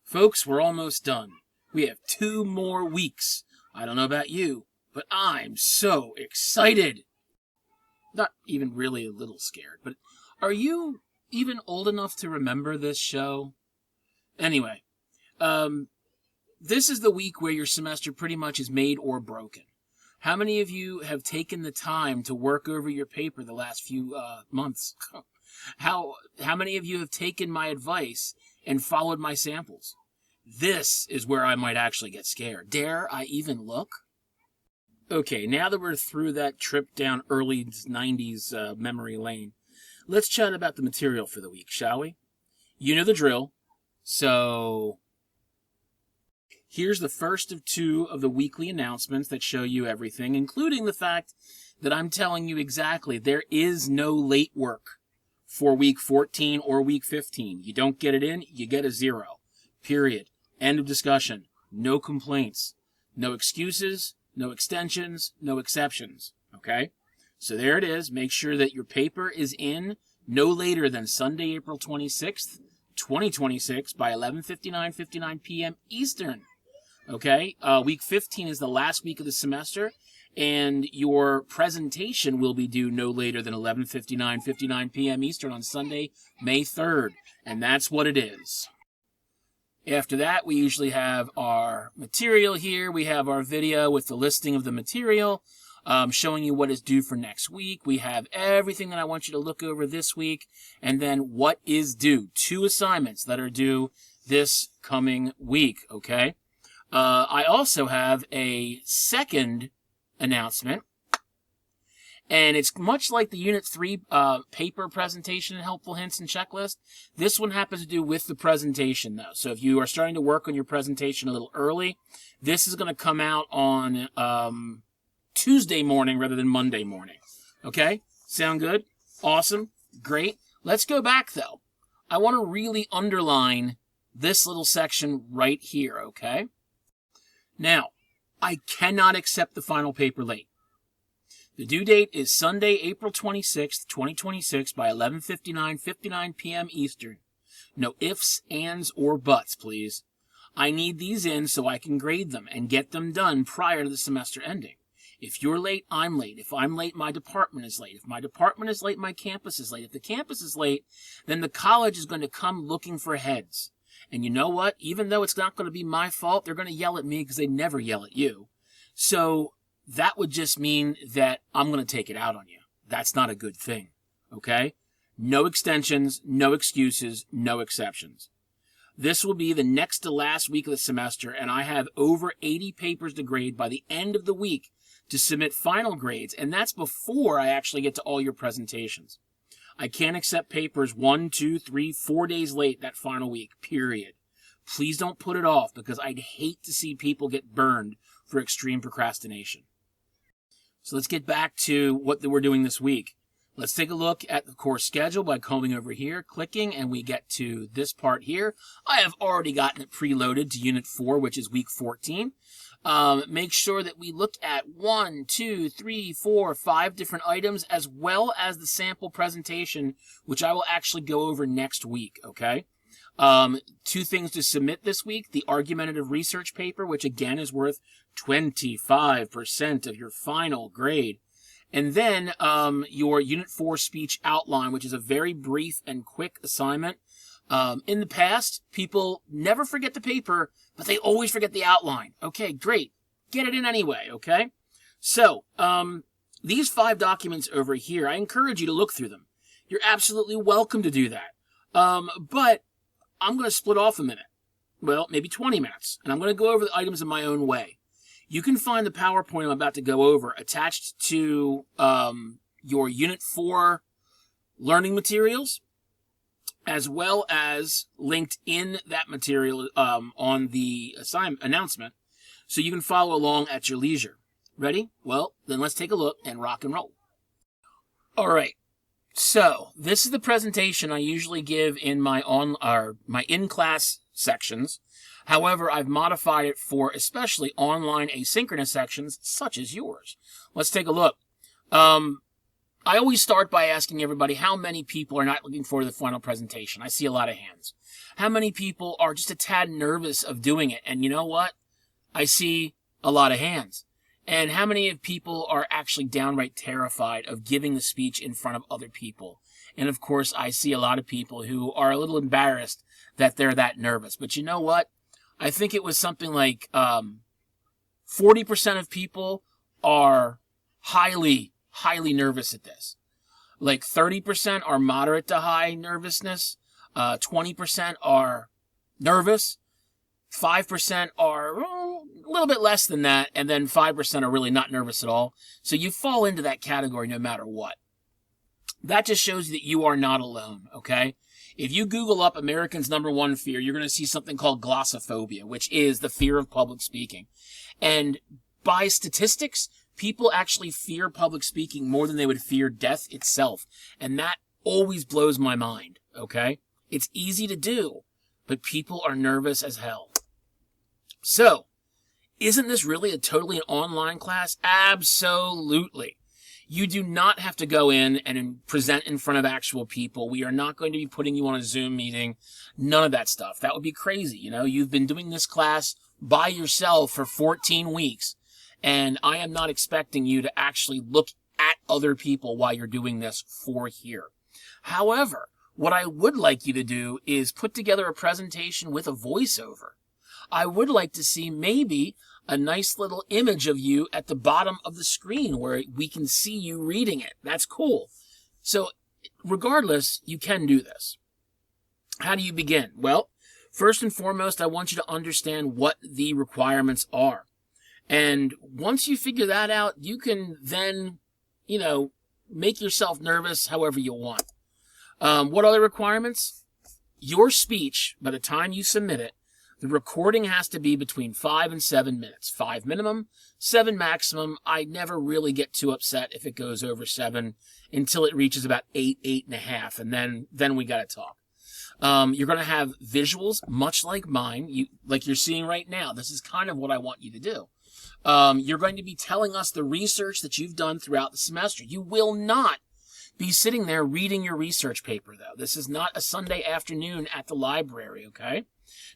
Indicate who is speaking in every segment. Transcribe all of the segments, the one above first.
Speaker 1: Folks, we're almost done. We have 2 more weeks. I don't know about you, but I'm so excited. Not even really a little scared, but are you even old enough to remember this show? Anyway, this is the week where your semester pretty much is made or broken. How many of you have taken the time to work over your paper the last few months? How many of you have taken my advice and followed my samples? This is where I might actually get scared. Dare I even look? Okay, now that we're through that trip down early 90s memory lane, let's chat about the material for the week, shall we? You know the drill. So here's the first of 2 of the weekly announcements that show you everything, including the fact that I'm telling you exactly there is no late work for week 14 or week 15. You don't get it in, you get a 0. Period. End of discussion. No complaints. No excuses, no extensions, no exceptions. Okay? So there it is. Make sure that your paper is in no later than Sunday, April 26th, 2026 by 11:59 p.m. Eastern. Okay? Week 15 is the last week of the semester, and your presentation will be due no later than 11:59 p.m. Eastern on Sunday, May 3rd. And that's what it is. After that, we usually have our material here. We have our video with the listing of the material, showing you what is due for next week. We have everything that I want you to look over this week, and then what is due. 2 assignments that are due this coming week, okay? I also have a second announcement, and it's much like the Unit 3 paper presentation and helpful hints and checklist. This one happens to do with the presentation, though. So if you are starting to work on your presentation a little early, this is going to come out on Tuesday morning rather than Monday morning. Okay? Sound good? Awesome. Great. Let's go back, though. I want to really underline this little section right here, okay? Now, I cannot accept the final paper late. The due date is Sunday, April 26th, 2026 by 11:59 p.m. Eastern. No ifs, ands, or buts, please. I need these in so I can grade them and get them done prior to the semester ending. If you're late, I'm late. If I'm late, my department is late. If my department is late, my campus is late. If the campus is late, then the college is going to come looking for heads. And you know what? Even though it's not going to be my fault, they're going to yell at me because they never yell at you. So that would just mean that I'm going to take it out on you. That's not a good thing, okay? No extensions, no excuses, no exceptions. This will be the next to last week of the semester, and I have over 80 papers to grade by the end of the week to submit final grades, and that's before I actually get to all your presentations. I can't accept papers 1, 2, 3, 4 days late that final week, period. Please don't put it off, because I'd hate to see people get burned for extreme procrastination. So let's get back to what we're doing this week. Let's take a look at the course schedule by combing over here, clicking, and we get to this part here. I have already gotten it preloaded to Unit 4, which is week 14. Make sure that we look at 1, 2, 3, 4, 5 different items, as well as the sample presentation, which I will actually go over next week, okay? 2 things to submit this week: the argumentative research paper, which again is worth 25% of your final grade. And then your Unit 4 speech outline, which is a very brief and quick assignment. In the past, people never forget the paper, but they always forget the outline. Okay, great. Get it in anyway, okay? So, these 5 documents over here, I encourage you to look through them. You're absolutely welcome to do that. But I'm going to split off a minute. Well, maybe 20 minutes. And I'm going to go over the items in my own way. You can find the PowerPoint I'm about to go over attached to your Unit 4 learning materials, as well as linked in that material on the announcement, so you can follow along at your leisure. Ready? Well, then let's take a look and rock and roll. All right. So this is the presentation I usually give in my in-class sections. However, I've modified it for especially online asynchronous sections such as yours. Let's take a look. I always start by asking everybody how many people are not looking forward to the final presentation. I see a lot of hands. How many people are just a tad nervous of doing it? And you know what? I see a lot of hands. And how many of people are actually downright terrified of giving the speech in front of other people? And of course, I see a lot of people who are a little embarrassed that they're that nervous. But you know what? I think it was something like 40% of people are highly nervous at this. Like 30% are moderate to high nervousness. 20% are nervous. 5% are a little bit less than that. And then 5% are really not nervous at all. So you fall into that category no matter what. That just shows you that you are not alone, okay? If you Google up Americans' #1 fear, you're going to see something called glossophobia, which is the fear of public speaking. And by statistics, people actually fear public speaking more than they would fear death itself. And that always blows my mind, okay? It's easy to do, but people are nervous as hell. So, isn't this really a totally online class? Absolutely. You do not have to go in and present in front of actual people. We are not going to be putting you on a Zoom meeting. None of that stuff. That would be crazy. You know, you've been doing this class by yourself for 14 weeks. And I am not expecting you to actually look at other people while you're doing this for here. However, what I would like you to do is put together a presentation with a voiceover. I would like to see maybe a nice little image of you at the bottom of the screen where we can see you reading it. That's cool. So regardless, you can do this. How do you begin? Well, first and foremost, I want you to understand what the requirements are. And once you figure that out, you can then, make yourself nervous however you want. What are the requirements? Your speech, by the time you submit it, the recording has to be between 5 and 7 minutes. 5 minimum, 7 maximum. I never really get too upset if it goes over 7 until it reaches about 8, 8.5, and then we gotta talk. You're gonna have visuals, much like mine, like you're seeing right now. This is kind of what I want you to do. You're going to be telling us the research that you've done throughout the semester. You will not be sitting there reading your research paper, though. This is not a Sunday afternoon at the library, okay?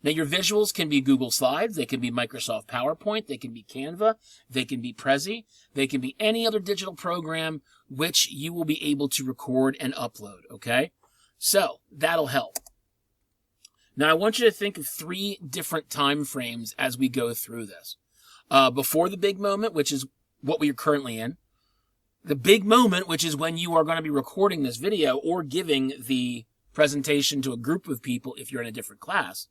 Speaker 1: Now, your visuals can be Google Slides, they can be Microsoft PowerPoint, they can be Canva, they can be Prezi, they can be any other digital program which you will be able to record and upload, okay? So, that'll help. Now, I want you to think of 3 different time frames as we go through this. Before the big moment, which is what we are currently in. The big moment, which is when you are going to be recording this video or giving the presentation to a group of people if you're in a different class.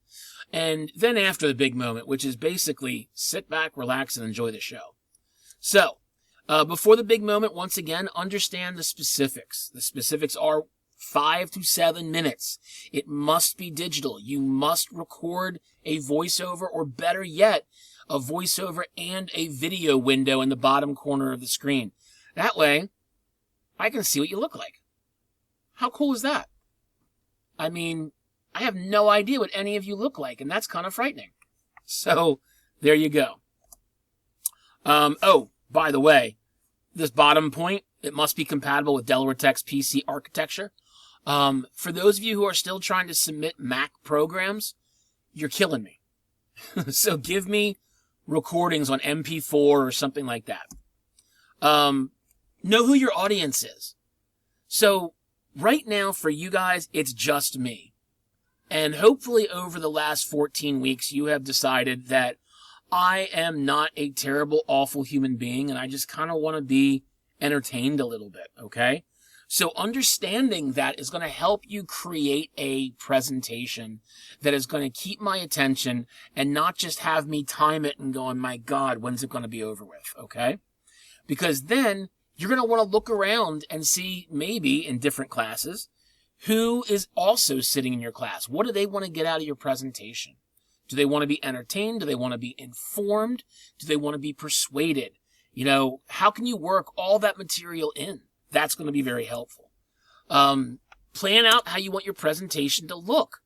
Speaker 1: And then after the big moment, which is basically sit back, relax, and enjoy the show. So, before the big moment, once again, understand the specifics. The specifics are 5 to 7 minutes. It must be digital. You must record a voiceover, or better yet, a voiceover and a video window in the bottom corner of the screen. That way, I can see what you look like. How cool is that? I mean, I have no idea what any of you look like, and that's kind of frightening. So, there you go. Oh, by the way, this bottom point, it must be compatible with Delaware Tech's PC architecture. For those of you who are still trying to submit Mac programs, you're killing me. So give me recordings on MP4 or something like that. Know who your audience is. So right now for you guys, it's just me. And hopefully over the last 14 weeks, you have decided that I am not a terrible, awful human being, and I just kind of want to be entertained a little bit, okay? So understanding that is going to help you create a presentation that is going to keep my attention and not just have me time it and going, my God, when's it going to be over with, okay? Because then you're going to want to look around and see maybe in different classes who is also sitting in your class. What do they want to get out of your presentation? Do they want to be entertained? Do they want to be informed? Do they want to be persuaded? How can you work all that material in? That's going to be very helpful. Plan out how you want your presentation to look.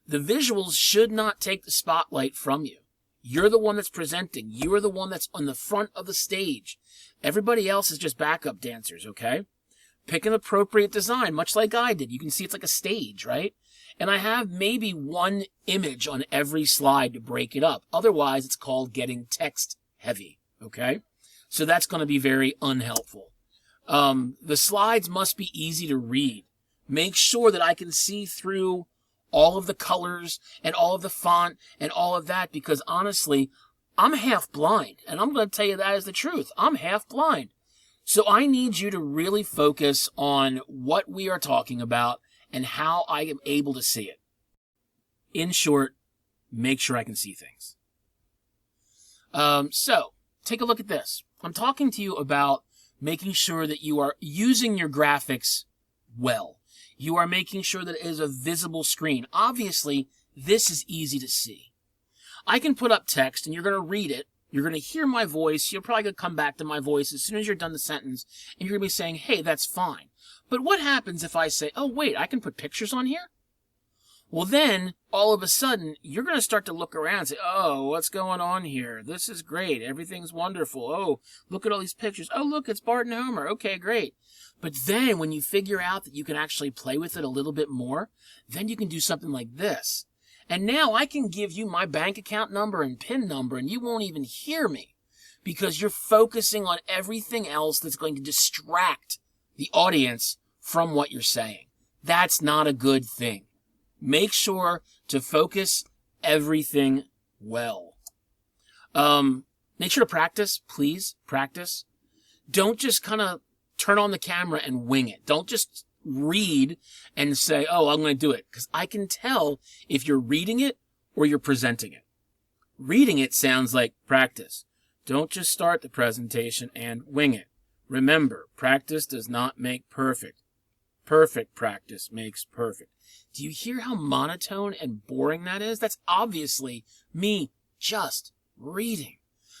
Speaker 1: The visuals should not take the spotlight from you. You're the one that's presenting. You are the one that's on the front of the stage. Everybody else is just backup dancers, okay? Pick an appropriate design, much like I did. You can see it's like a stage, right? And I have maybe one image on every slide to break it up. Otherwise, it's called getting text heavy, okay? So that's going to be very unhelpful. The slides must be easy to read. Make sure that I can see through all of the colors and all of the font and all of that, because honestly, I'm half blind, and I'm going to tell you that is the truth. I'm half blind. So I need you to really focus on what we are talking about and how I am able to see it. In short, make sure I can see things. So, take a look at this. I'm talking to you about making sure that you are using your graphics well. You are making sure that it is a visible screen. Obviously, this is easy to see. I can put up text and you're going to read it. You're going to hear my voice. You're probably going to come back to my voice as soon as you're done the sentence. And you're going to be saying, hey, that's fine. But what happens if I say, oh, wait, I can put pictures on here? Well, then, all of a sudden, you're going to start to look around and say, oh, what's going on here? This is great. Everything's wonderful. Oh, look at all these pictures. Oh, look, it's Bart and Homer. Okay, great. But then when you figure out that you can actually play with it a little bit more, then you can do something like this. And now I can give you my bank account number and PIN number, and you won't even hear me because you're focusing on everything else that's going to distract the audience from what you're saying. That's not a good thing. Make sure to focus everything well. Make sure to practice, please, practice. Don't just kind of turn on the camera and wing it. Don't just read and say, oh, I'm going to do it. Because I can tell if you're reading it or you're presenting it. Reading it sounds like practice. Don't just start the presentation and wing it. Remember, practice does not make perfect. Perfect practice makes perfect. Do you hear how monotone and boring that is? That's obviously me just reading.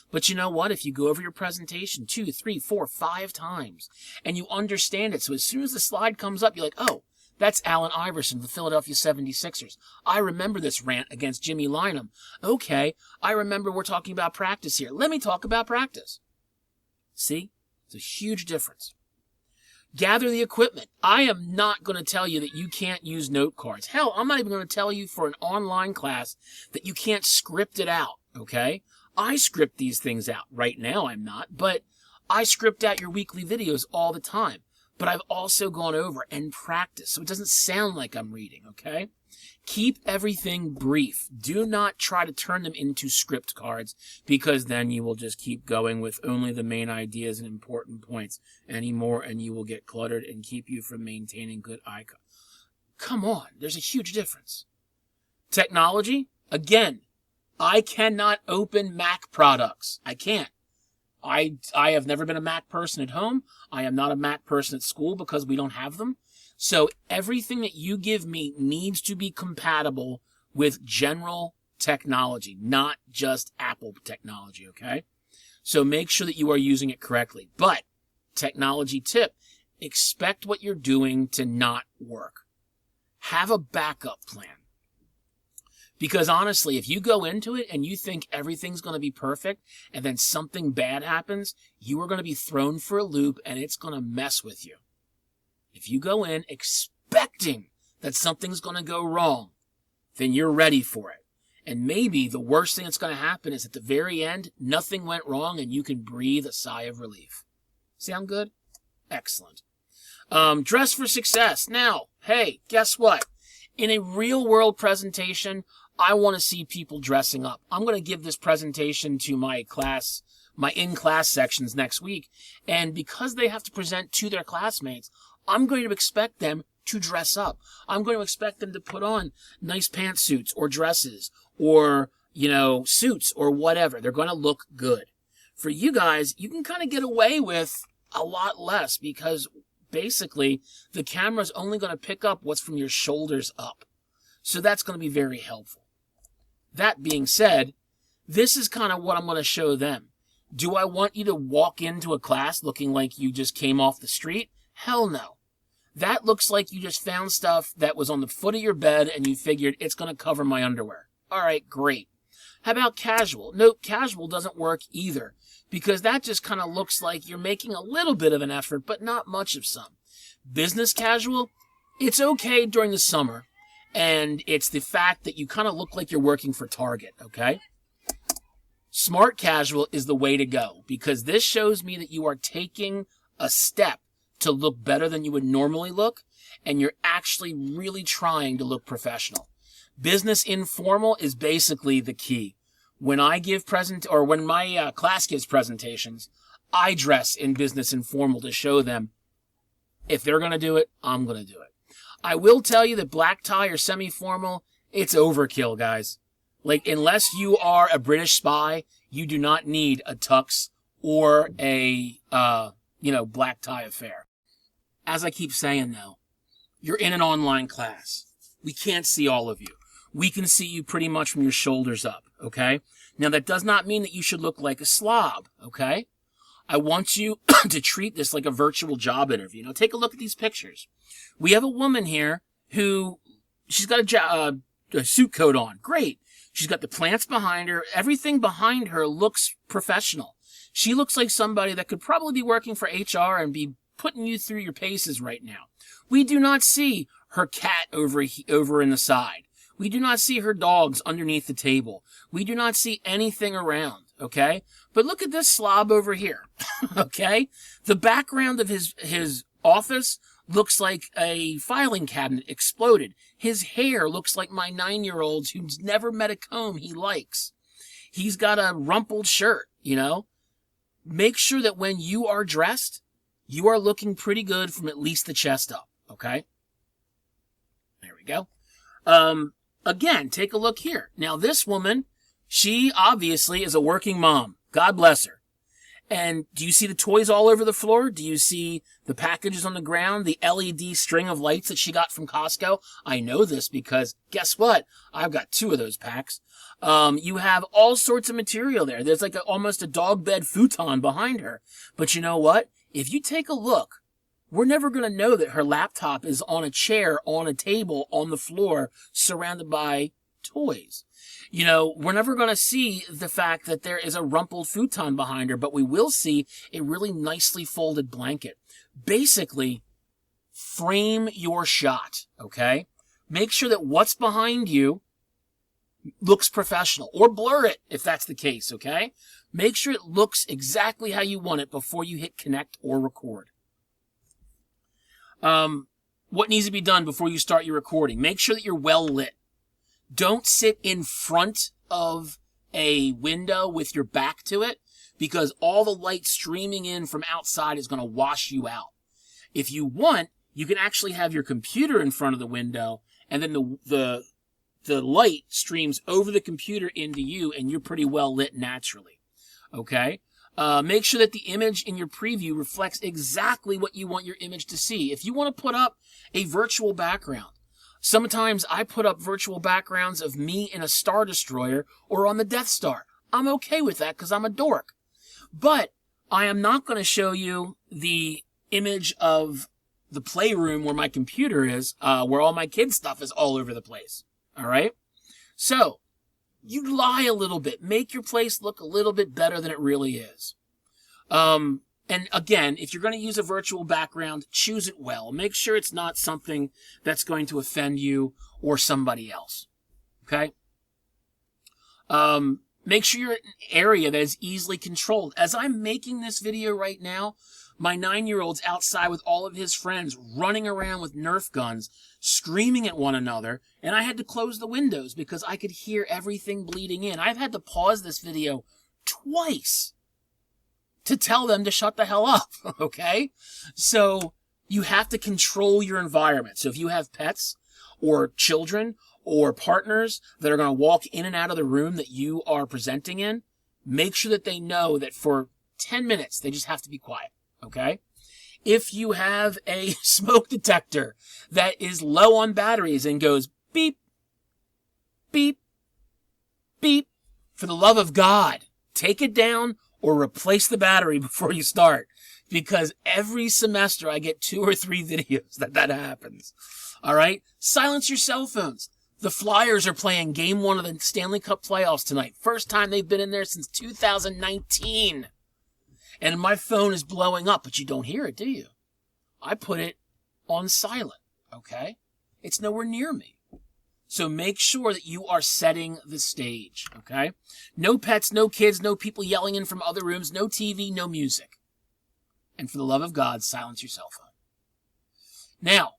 Speaker 1: But you know what? If you go over your presentation 2, 3, 4, 5 times and you understand it, so as soon as the slide comes up, you're like, oh, that's Allen Iverson, the Philadelphia 76ers. I remember this rant against Jimmy Lynam. Okay, I remember we're talking about practice here. Let me talk about practice. See? It's a huge difference. Gather the equipment. I am not going to tell you that you can't use note cards. Hell, I'm not even going to tell you for an online class that you can't script it out, okay? I script these things out. Right now I'm not, but I script out your weekly videos all the time. But I've also gone over and practiced, so it doesn't sound like I'm reading, okay? Keep everything brief. Do not try to turn them into script cards, because then you will just keep going with only the main ideas and important points anymore, and you will get cluttered and keep you from maintaining good eye contact. Come on, there's a huge difference. Technology, again, I cannot open Mac products. I can't. I have never been a Mac person at home. I am not a Mac person at school because we don't have them. So everything that you give me needs to be compatible with general technology, not just Apple technology, okay? So make sure that you are using it correctly. But, technology tip, expect what you're doing to not work. Have a backup plan. Because honestly, if you go into it and you think everything's going to be perfect and then something bad happens, you are going to be thrown for a loop and it's going to mess with you. If you go in expecting that something's going to go wrong, then you're ready for it. And maybe the worst thing that's going to happen is at the very end, nothing went wrong and you can breathe a sigh of relief. Sound good? Excellent. Dress for success. Now, hey, guess what? In a real world presentation, I want to see people dressing up. I'm going to give this presentation to my class, my in-class sections next week. And because they have to present to their classmates, I'm going to expect them to dress up. I'm going to expect them to put on nice pantsuits or dresses or, suits or whatever. They're going to look good. For you guys, you can kind of get away with a lot less because basically the camera's only going to pick up what's from your shoulders up. So that's going to be very helpful. That being said, this is kind of what I'm going to show them. Do I want you to walk into a class looking like you just came off the street? Hell no. That looks like you just found stuff that was on the foot of your bed and you figured it's going to cover my underwear. All right, great. How about casual? No, casual doesn't work either because that just kind of looks like you're making a little bit of an effort, but not much of some. Business casual? It's okay during the summer. and it's the fact that you kind of look like you're working for Target, okay? Smart casual is the way to go, because this shows me that you are taking a step to look better than you would normally look, and you're actually really trying to look professional. Business informal is basically the key. When I give when my class gives presentations, I dress in business informal to show them if they're going to do it, I'm going to do it. I will tell you that black tie or semi-formal, it's overkill, guys. Like, unless you are a British spy, you do not need a tux or a, black tie affair. As I keep saying, though, you're in an online class. We can't see all of you. We can see you pretty much from your shoulders up, okay? Now, that does not mean that you should look like a slob, okay? I want you to treat this like a virtual job interview. Now, take a look at these pictures. We have a woman here who, she's got a suit coat on. Great. She's got the plants behind her. Everything behind her looks professional. She looks like somebody that could probably be working for HR and be putting you through your paces right now. We do not see her cat over in the side. We do not see her dogs underneath the table. We do not see anything around, okay? But look at this slob over here, okay? The background of his office looks like a filing cabinet exploded. His hair looks like my 9-year-old's who's never met a comb he likes. He's got a rumpled shirt, you know? Make sure that when you are dressed, you are looking pretty good from at least the chest up, okay? There we go. Again, take a look here. Now, this woman, she obviously is a working mom. God bless her. And do you see the toys all over the floor? Do you see the packages on the ground? The LED string of lights that she got from Costco? I know this because guess what? I've got 2 of those packs. You have all sorts of material there. There's like almost a dog bed futon behind her. But you know what? If you take a look, we're never going to know that her laptop is on a chair, on a table, on the floor, surrounded by toys. You know, we're never going to see the fact that there is a rumpled futon behind her, but we will see a really nicely folded blanket. Basically, frame your shot, okay? Make sure that what's behind you looks professional, or blur it if that's the case, okay? Make sure it looks exactly how you want it before you hit connect or record. What needs to be done before you start your recording? Make sure that you're well lit. Don't sit in front of a window with your back to it, because all the light streaming in from outside is going to wash you out. If you want, you can actually have your computer in front of the window, and then the light streams over the computer into you, and you're pretty well lit naturally. Okay? Make sure that the image in your preview reflects exactly what you want your image to see. If you want to put up a virtual background, sometimes I put up virtual backgrounds of me in a Star Destroyer or on the Death Star. I'm okay with that because I'm a dork. But I am not going to show you the image of the playroom where my computer is, where all my kids' stuff is all over the place. All right? So, you lie a little bit. Make your place look a little bit better than it really is. And again, if you're going to use a virtual background, choose it well. Make sure it's not something that's going to offend you or somebody else. Okay? Make sure you're in an area that is easily controlled. As I'm making this video right now, my 9-year-old's outside with all of his friends running around with Nerf guns, screaming at one another, and I had to close the windows because I could hear everything bleeding in. I've had to pause this video twice to tell them to shut the hell up, okay? So you have to control your environment. So if you have pets or children or partners that are going to walk in and out of the room that you are presenting in, make sure that they know that for 10 minutes, they just have to be quiet, okay? If you have a smoke detector that is low on batteries and goes beep, beep, beep, for the love of God, take it down or replace the battery before you start. Because every semester I get 2 or 3 videos that happens. All right? Silence your cell phones. The Flyers are playing Game 1 of the Stanley Cup playoffs tonight. First time they've been in there since 2019. And my phone is blowing up, but you don't hear it, do you? I put it on silent, okay? It's nowhere near me. So make sure that you are setting the stage, okay? No pets, no kids, no people yelling in from other rooms, no TV, no music. And for the love of God, silence your cell phone. Now,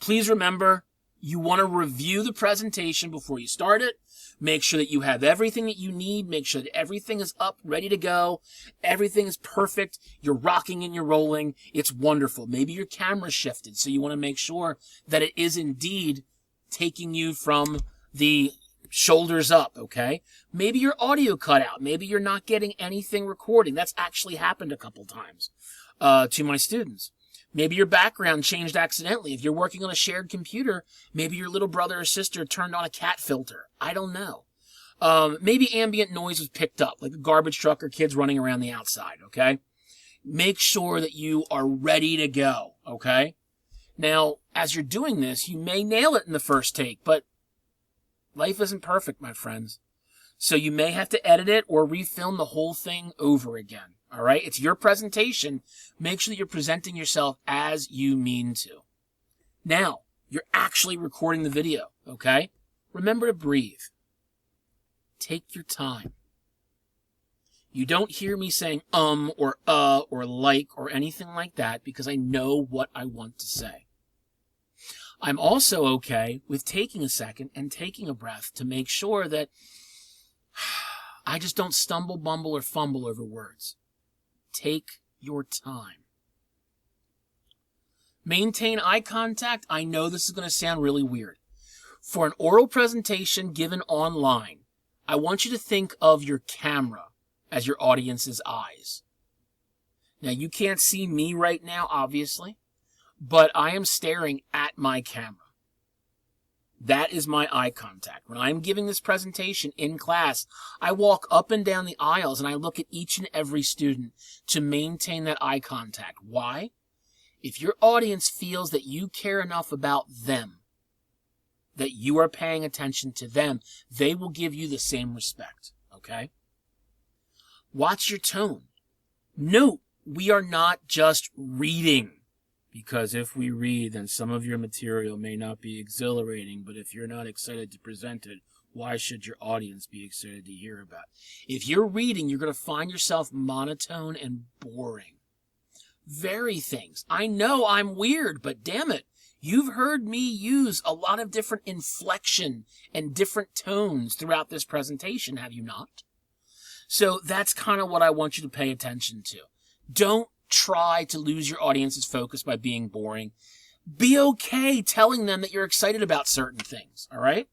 Speaker 1: please remember, you want to review the presentation before you start it. Make sure that you have everything that you need. Make sure that everything is up, ready to go. Everything is perfect. You're rocking and you're rolling. It's wonderful. Maybe your camera shifted, so you want to make sure that it is indeed taking you from the shoulders up, okay? Maybe your audio cut out. Maybe you're not getting anything recording. That's actually happened a couple times to my students. Maybe your background changed accidentally. If you're working on a shared computer, maybe your little brother or sister turned on a cat filter. I don't know. Maybe ambient noise was picked up, like a garbage truck or kids running around the outside, okay? Make sure that you are ready to go, okay? Now, as you're doing this, you may nail it in the first take, but life isn't perfect, my friends. So you may have to edit it or refilm the whole thing over again. All right? It's your presentation. Make sure that you're presenting yourself as you mean to. Now, you're actually recording the video, okay? Remember to breathe. Take your time. You don't hear me saying or like or anything like that because I know what I want to say. I'm also okay with taking a second and taking a breath to make sure that I just don't stumble, bumble, or fumble over words. Take your time. Maintain eye contact. I know this is going to sound really weird. For an oral presentation given online, I want you to think of your camera as your audience's eyes. Now, you can't see me right now, obviously, but I am staring at my camera. That is my eye contact. When I'm giving this presentation in class, I walk up and down the aisles and I look at each and every student to maintain that eye contact. Why? If your audience feels that you care enough about them, that you are paying attention to them, they will give you the same respect, okay? Watch your tone. Note, we are not just reading. Because if we read, then some of your material may not be exhilarating, but if you're not excited to present it, why should your audience be excited to hear about it? If you're reading, you're going to find yourself monotone and boring. Vary things. I know I'm weird, but damn it, you've heard me use a lot of different inflection and different tones throughout this presentation, have you not? So that's kind of what I want you to pay attention to. Don't try to lose your audience's focus by being boring. Be okay telling them that you're excited about certain things, all right?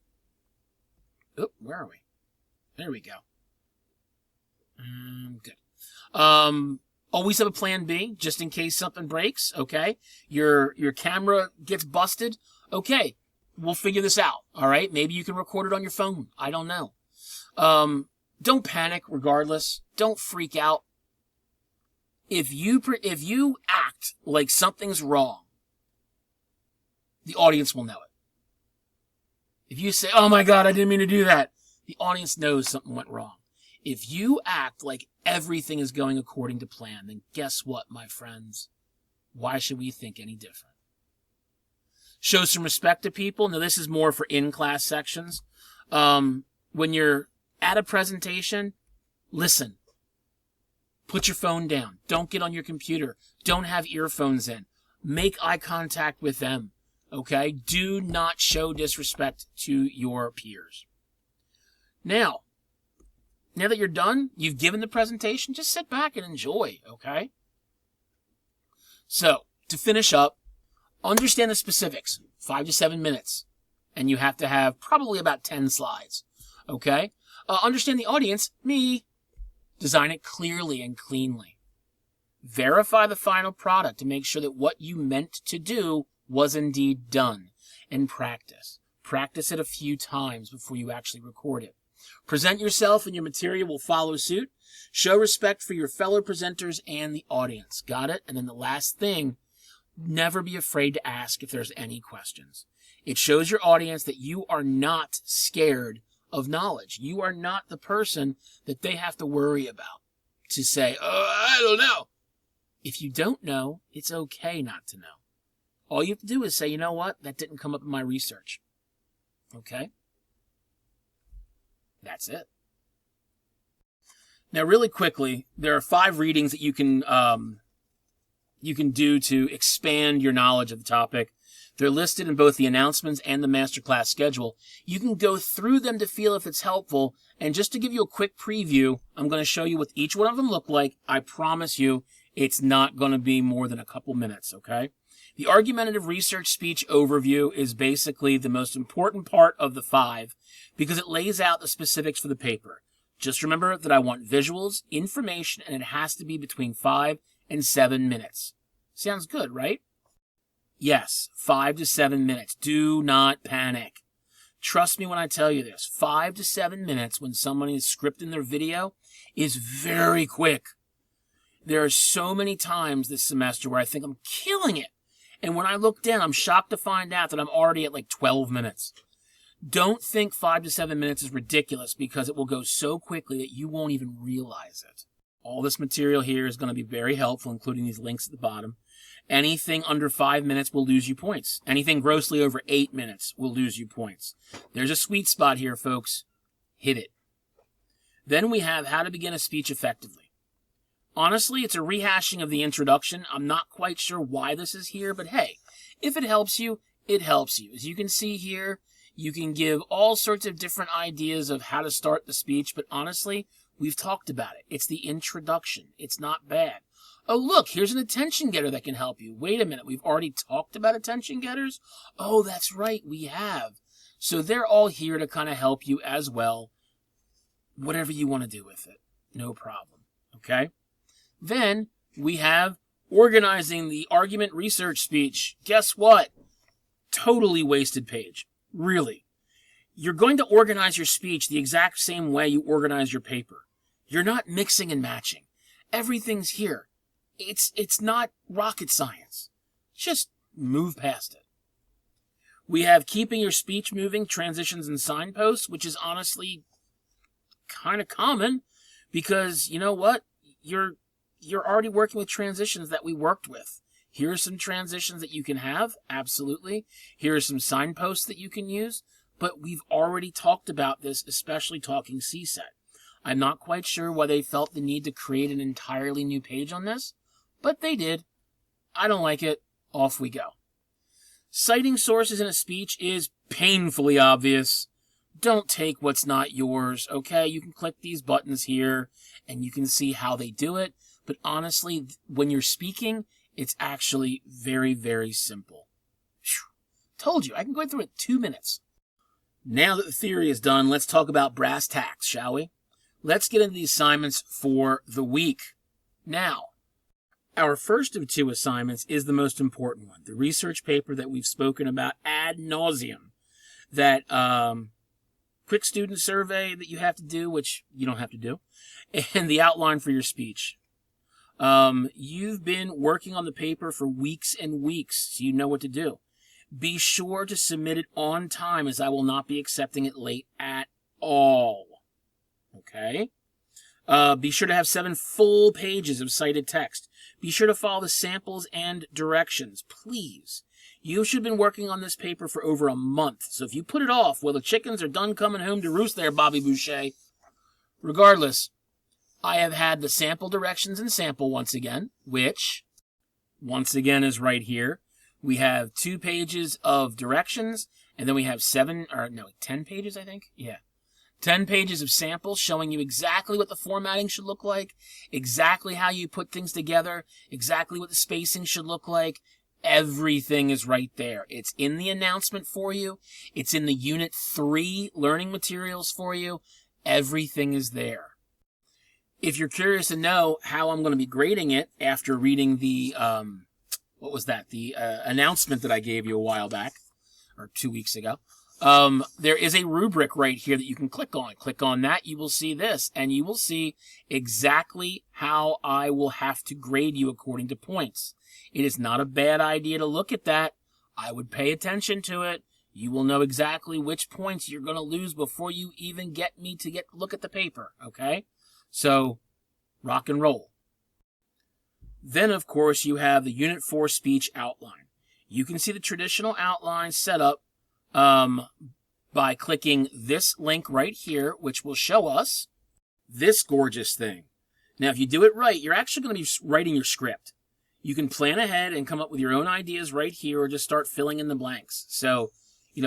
Speaker 1: Oh, where are we? There we go. Good. Always have a plan B, just in case something breaks, okay? Your camera gets busted, okay, we'll figure this out, all right? Maybe you can record it on your phone. I don't know. Don't panic regardless. Don't freak out. If you act like something's wrong, the audience will know it. If you say, oh my God, I didn't mean to do that, the audience knows something went wrong. If you act like everything is going according to plan, then guess what, my friends? Why should we think any different? Show some respect to people. Now, this is more for in-class sections. When you're at a presentation, listen. Put your phone down. Don't get on your computer. Don't have earphones in. Make eye contact with them, okay? Do not show disrespect to your peers. Now that you're done, you've given the presentation, just sit back and enjoy, okay? So, to finish up, understand the specifics, 5 to 7 minutes, and you have to have probably about 10 slides, okay? Understand the audience, me. Design it clearly and cleanly. Verify the final product to make sure that what you meant to do was indeed done. And practice. Practice it a few times before you actually record it. Present yourself and your material will follow suit. Show respect for your fellow presenters and the audience. Got it? And then the last thing, never be afraid to ask if there's any questions. It shows your audience that you are not scared of knowledge. You are not the person that they have to worry about to say, oh, I don't know. If you don't know, it's okay not to know. All you have to do is say, you know what? That didn't come up in my research. Okay? That's it. Now, really quickly, there are 5 readings that you can do to expand your knowledge of the topic. They're listed in both the announcements and the masterclass schedule. You can go through them to feel if it's helpful. And just to give you a quick preview, I'm going to show you what each one of them look like. I promise you, it's not going to be more than a couple minutes, okay? The argumentative research speech overview is basically the most important part of the 5 because it lays out the specifics for the paper. Just remember that I want visuals, information, and it has to be between 5 and 7 minutes. Sounds good, right? Yes, 5 to 7 minutes. Do not panic. Trust me when I tell you this. 5 to 7 minutes when somebody is scripting their video is very quick. There are so many times this semester where I think I'm killing it. And when I look down, I'm shocked to find out that I'm already at like 12 minutes. Don't think 5 to 7 minutes is ridiculous because it will go so quickly that you won't even realize it. All this material here is going to be very helpful, including these links at the bottom. Anything under 5 minutes will lose you points. Anything grossly over 8 minutes will lose you points. There's a sweet spot here, folks. Hit it. Then we have how to begin a speech effectively. Honestly, it's a rehashing of the introduction. I'm not quite sure why this is here, but hey, if it helps you, it helps you. As you can see here, you can give all sorts of different ideas of how to start the speech, but honestly, we've talked about it. It's the introduction. It's not bad. Oh, look, here's an attention getter that can help you. Wait a minute, we've already talked about attention getters? Oh, that's right, we have. So they're all here to kind of help you as well. Whatever you want to do with it, no problem, okay? Then we have organizing the argument research speech. Guess what? Totally wasted page. Really. You're going to organize your speech the exact same way you organize your paper. You're not mixing and matching. Everything's here. It's not rocket science. Just move past it. We have keeping your speech moving, transitions and signposts, which is honestly kind of common because you know what? You're already working with transitions that we worked with. Here are some transitions that you can have, absolutely. Here are some signposts that you can use, but we've already talked about this, especially talking CSET. I'm not quite sure why they felt the need to create an entirely new page on this, but they did. I don't like it. Off we go. Citing sources in a speech is painfully obvious. Don't take what's not yours, okay? You can click these buttons here, and you can see how they do it. But honestly, when you're speaking, it's actually very, very simple. Whew. Told you, I can go through it in 2 minutes. Now that the theory is done, let's talk about brass tacks, shall we? Let's get into the assignments for the week. Now, our first of 2 assignments is the most important one, the research paper that we've spoken about ad nauseum. That quick student survey that you have to do, which you don't have to do, and the outline for your speech. You've been working on the paper for weeks and weeks, so you know what to do. Be sure to submit it on time, as I will not be accepting it late at all. Okay? Be sure to have 7 full pages of cited text. Be sure to follow the samples and directions, please. You should have been working on this paper for over a month, so if you put it off, well, the chickens are done coming home to roost there, Bobby Boucher. Regardless, I have had the sample directions and sample once again, which, once again, is right here. We have 2 pages of directions, and then we have 10 pages, I think? Yeah. 10 pages of samples showing you exactly what the formatting should look like, exactly how you put things together, exactly what the spacing should look like. Everything is right there. It's in the announcement for you. It's in the Unit 3 learning materials for you. Everything is there. If you're curious to know how I'm going to be grading it after reading the, announcement that I gave you a while back, or 2 weeks ago, there is a rubric right here that you can click on. Click on that, you will see this, and you will see exactly how I will have to grade you according to points. It is not a bad idea to look at that. I would pay attention to it. You will know exactly which points you're going to lose before you even get me to look at the paper, okay? So, rock and roll. Then, of course, you have the Unit 4 speech outline. You can see the traditional outline set up by clicking this link right here, which will show us this gorgeous thing. Now, if you do it right, you're actually going to be writing your script. You can plan ahead and come up with your own ideas right here, or just start filling in the blanks. So,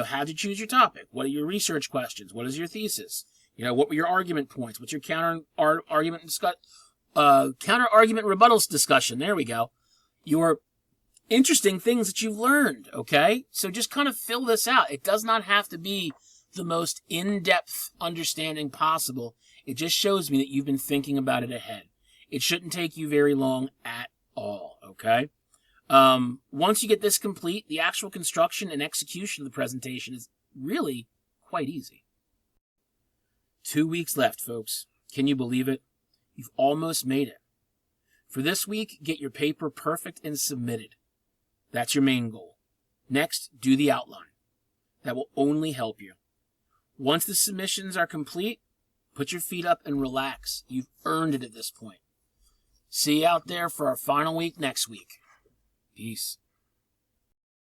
Speaker 1: how'd you choose your topic? What are your research questions? What is your thesis? What were your argument points? What's your counter-argument rebuttals discussion? There we go. Your interesting things that you've learned, okay? So just kind of fill this out. It does not have to be the most in-depth understanding possible. It just shows me that you've been thinking about it ahead. It shouldn't take you very long at all, okay? Once you get this complete, the actual construction and execution of the presentation is really quite easy. 2 weeks left, folks. Can you believe it? You've almost made it. For this week, get your paper perfect and submitted. That's your main goal. Next, do the outline. That will only help you. Once the submissions are complete, put your feet up and relax. You've earned it at this point. See you out there for our final week next week. Peace.